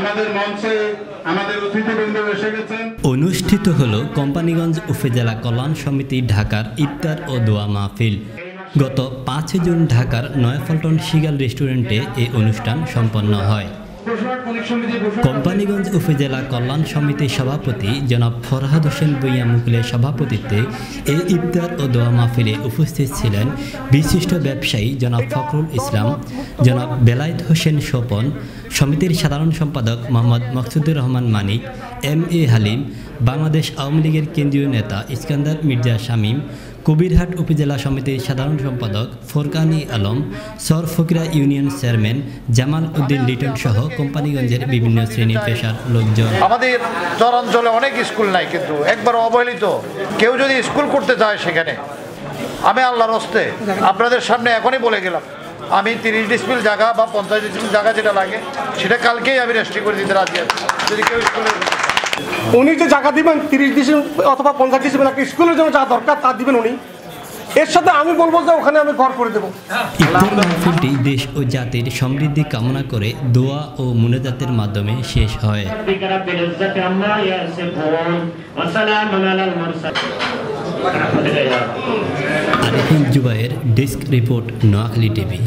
আমাদের মঞ্চে আমাদের অতিথিবৃন্দ এসে গেছেন। অনুষ্ঠিত হলো কোম্পানিগঞ্জ উপজেলা কল্যাণ সমিতি ঢাকার ইফতার ও দোয়া মাহফিল। গত 5 জুন ঢাকার নয়াপল্টন সিগাল রেস্টুরেন্টে এই অনুষ্ঠান সম্পন্ন হয়। কোম্পানিগঞ্জ উপজেলা কল্যাণ সমিতির সভাপতি জনাব ফরহাদ হোসেন ভূঁইয়া মুকুলের সভাপতিত্বে এই ইফতার ও দোয়া মাহফিলে উপস্থিত ছিলেন বিশিষ্ট ব্যবসায়ী জনাব ফখরুল ইসলাম, জনাব বেলায়েত হোসেন স্বপন, সমিতির সাধারণ সম্পাদক মোহাম্মদ মকসুদুর রহমান মানিক, MA হালিম, বাংলাদেশ আওয়ামী লীগের কেন্দ্রীয় নেতা ইস্কান্দার মির্জা শামীম, কবিরহাট উপজেলা সমিতির সাধারণ সম্পাদক ফোরকানি আলম, সর ফকিরা ইউনিয়ন চেয়ারম্যান জামাল উদ্দিন লিটন সহ কোম্পানিগঞ্জের বিভিন্ন শ্রেণী পেশার লোকজন। আমাদের চরাঞ্চলে অনেক স্কুল নাই, কিন্তু একবার অবহেলিত। কেউ যদি স্কুল করতে চায় সেখানে, আমি আল্লাহর হস্তে আপনাদের সামনে এখনই বলে গেলাম, আমি 30 ডিসমিল জায়গা বা 50 ডিসমিল জায়গা যেটা লাগে সেটা কালকেই আমি রেজিস্ট্রি করে দিতে রাজি আছি। যদি কেউ স্কুলে উনি যে জায়গা দিবেন 30 ডিসিমিল অথবা 50 ডিসিমিল একটা স্কুলের জন্য যা দরকার তা দিবেন উনি, এর সাথে আমি বলবো যে ওখানে আমি ঘর করে দেবো। ইফতার মাহফিলটি দেশ ও জাতির সমৃদ্ধি কামনা করে দোয়া ও মুনাজাতের মাধ্যমে শেষ হয়। Arifin Jubayer, desk report, Noakhali TV.